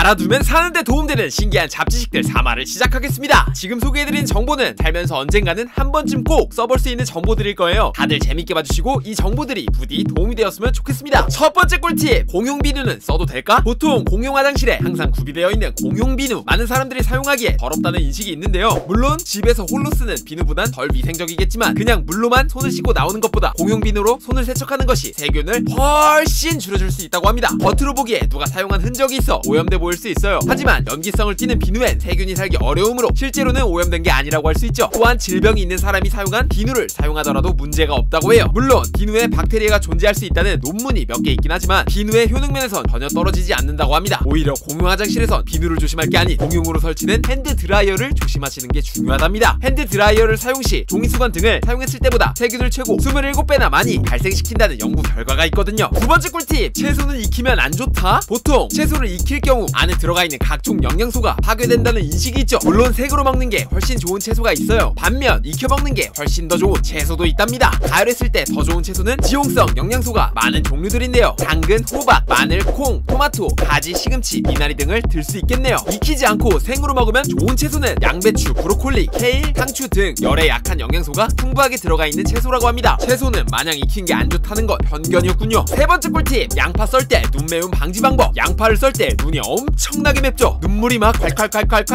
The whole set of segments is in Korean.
알아두면 사는데 도움되는 신기한 잡지식들 3화를 시작하겠습니다. 지금 소개해드린 정보는 살면서 언젠가는 한 번쯤 꼭 써볼 수 있는 정보들일 거예요. 다들 재밌게 봐주시고 이 정보들이 부디 도움이 되었으면 좋겠습니다. 첫 번째 꿀팁! 공용 비누는 써도 될까? 보통 공용 화장실에 항상 구비되어 있는 공용 비누, 많은 사람들이 사용하기에 더럽다는 인식이 있는데요. 물론 집에서 홀로 쓰는 비누보단 덜 위생적이겠지만 그냥 물로만 손을 씻고 나오는 것보다 공용 비누로 손을 세척하는 것이 세균을 훨씬 줄여줄 수 있다고 합니다. 겉으로 보기에 누가 사용한 흔적이 있어 오염돼 보일 수 있어요. 하지만 염기성을 띠는 비누엔 세균이 살기 어려우므로 실제로는 오염된 게 아니라고 할 수 있죠. 또한 질병이 있는 사람이 사용한 비누를 사용하더라도 문제가 없다고 해요. 물론 비누에 박테리아가 존재할 수 있다는 논문이 몇 개 있긴 하지만 비누의 효능면에선 전혀 떨어지지 않는다고 합니다. 오히려 공용 화장실에선 비누를 조심할 게 아닌 공용으로 설치된 핸드 드라이어를 조심하시는 게 중요하답니다. 핸드 드라이어를 사용 시 종이수건 등을 사용했을 때보다 세균을 최고 27배나 많이 발생시킨다는 연구 결과가 있거든요. 두 번째 꿀팁! 채소는 익히면 안 좋다? 보통 채소를 익힐 경우 안에 들어가 있는 각종 영양소가 파괴된다는 인식이 있죠. 물론 생으로 먹는 게 훨씬 좋은 채소가 있어요. 반면 익혀 먹는 게 훨씬 더 좋은 채소도 있답니다. 가열했을 때 더 좋은 채소는 지용성 영양소가 많은 종류들인데요. 당근, 호박, 마늘, 콩, 토마토, 가지, 시금치, 미나리 등을 들 수 있겠네요. 익히지 않고 생으로 먹으면 좋은 채소는 양배추, 브로콜리, 케일, 상추 등 열에 약한 영양소가 풍부하게 들어가 있는 채소라고 합니다. 채소는 마냥 익힌 게 안 좋다는 건 편견이었군요. 세 번째 꿀팁! 양파 썰 때 눈 매움 방지 방법. 양파를 썰 때 눈이 엄청나게 맵죠. 눈물이 막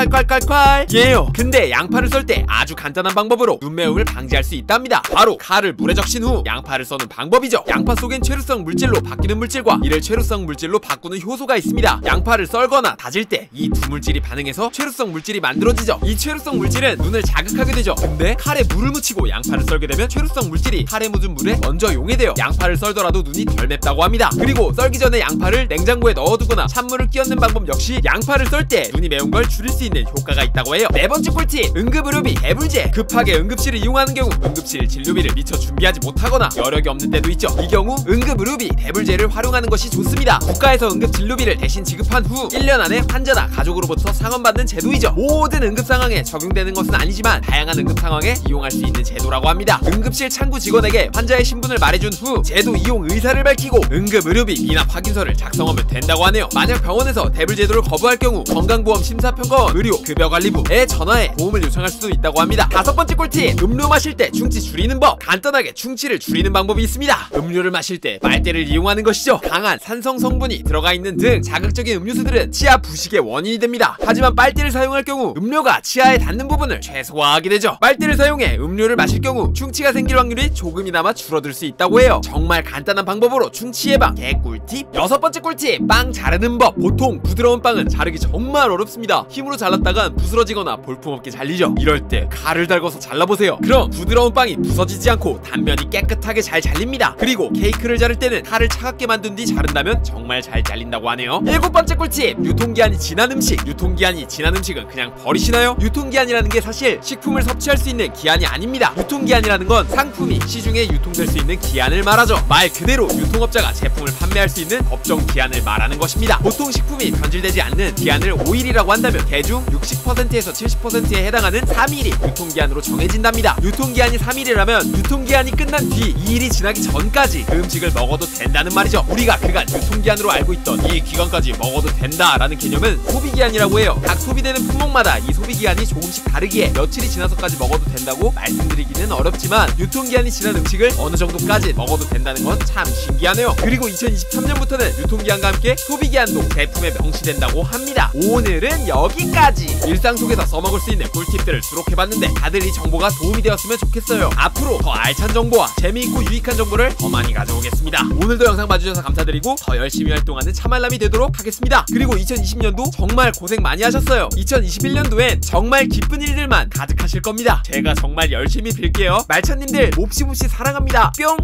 콸콸콸콸콸콸콸 예요. 근데 양파를 썰 때 아주 간단한 방법으로 눈매움을 방지할 수 있답니다. 바로 칼을 물에 적신 후 양파를 써는 방법이죠. 양파 속엔 최루성 물질로 바뀌는 물질과 이를 최루성 물질로 바꾸는 효소가 있습니다. 양파를 썰거나 다질 때 이 두 물질이 반응해서 최루성 물질이 만들어지죠. 이 최루성 물질은 눈을 자극하게 되죠. 근데 칼에 물을 묻히고 양파를 썰게 되면 최루성 물질이 칼에 묻은 물에 먼저 용해돼요. 양파를 썰더라도 눈이 덜 맵다고 합니다. 그리고 썰기 전에 양파를 냉장고에 넣어두거나 찬물을 끼얹는 방법 역시 양파를 썰 때 눈이 매운 걸 줄일 수 있는 효과가 있다고 해요. 네 번째 꿀팁! 응급의료비 대불제. 급하게 응급실을 이용하는 경우 응급실 진료비를 미처 준비하지 못하거나 여력이 없는 때도 있죠. 이 경우 응급의료비 대불제를 활용하는 것이 좋습니다. 국가에서 응급진료비를 대신 지급한 후 1년 안에 환자나 가족으로부터 상환받는 제도이죠. 모든 응급 상황에 적용되는 것은 아니지만 다양한 응급 상황에 이용할 수 있는 제도라고 합니다. 응급실 창구 직원에게 환자의 신분을 말해준 후 제도 이용 의사를 밝히고 응급의료비 미납 확인서를 작성하면 된다고 하네요. 만약 병원에서 대불제도를 거부할 경우 건강보험 심사평가원 의료급여관리부에 전화해 도움을 요청할 수도 있다고 합니다. 다섯 번째 꿀팁! 음료 마실 때 충치 줄이는 법. 간단하게 충치를 줄이는 방법이 있습니다. 음료를 마실 때 빨대를 이용하는 것이죠. 강한 산성 성분이 들어가 있는 등 자극적인 음료수들은 치아 부식의 원인이 됩니다. 하지만 빨대를 사용할 경우 음료가 치아에 닿는 부분을 최소화하게 되죠. 빨대를 사용해 음료를 마실 경우 충치가 생길 확률이 조금이나마 줄어들 수 있다고 해요. 정말 간단한 방법으로 충치 예방 개꿀팁! 여섯 번째 꿀팁! 빵 자르는 법. 보통 부드러운 빵은 자르기 정말 어렵습니다. 힘으로 잘랐다간 부스러지거나 볼품없게 잘리죠. 이럴 때 칼을 달궈서 잘라보세요. 그럼 부드러운 빵이 부서지지 않고 단면이 깨끗하게 잘 잘립니다. 그리고 케이크를 자를 때는 칼을 차갑게 만든 뒤 자른다면 정말 잘 잘린다고 하네요. 일곱 번째 꿀팁! 유통기한이 지난 음식. 유통기한이 지난 음식은 그냥 버리시나요? 유통기한이라는 게 사실 식품을 섭취할 수 있는 기한이 아닙니다. 유통기한이라는 건 상품이 시중에 유통될 수 있는 기한을 말하죠. 말 그대로 유통업자가 제품을 판매할 수 있는 법정 기한을 말하는 것입니다. 보통 식품이 변질되지 않는 기한을 5일이라고 한다면 대중 60%에서 70%에 해당하는 3일이 유통기한으로 정해진답니다. 유통기한이 3일이라면 유통기한이 끝난 뒤 2일이 지나기 전까지 그 음식을 먹어도 된다는 말이죠. 우리가 그간 유통기한으로 알고 있던 이 기간까지 먹어도 된다라는 개념은 소비기한이라고 해요. 각 소비되는 품목마다 이 소비기한이 조금씩 다르기에 며칠이 지나서까지 먹어도 된다고 말씀드리기는 어렵지만 유통기한이 지난 음식을 어느 정도까지 먹어도 된다는 건 참 신기하네요. 그리고 2023년부터는 유통기한과 함께 소비기한도 제품에 명시된다고 합니다. 오늘은 여기까지! 일상 속에서 써먹을 수 있는 꿀팁들을 수록해봤는데 다들 이 정보가 도움이 되었으면 좋겠어요. 앞으로 더 알찬 정보와 재미있고 유익한 정보를 더 많이 가져오겠습니다. 오늘도 영상 봐주셔서 감사드리고 더 열심히 활동하는 참알람이 되도록 하겠습니다. 그리고 2020년도 정말 고생 많이 하셨어요. 2021년도엔 정말 기쁜 일들만 가득하실 겁니다. 제가 정말 열심히 빌게요. 말찬님들 몹시 사랑합니다. 뿅!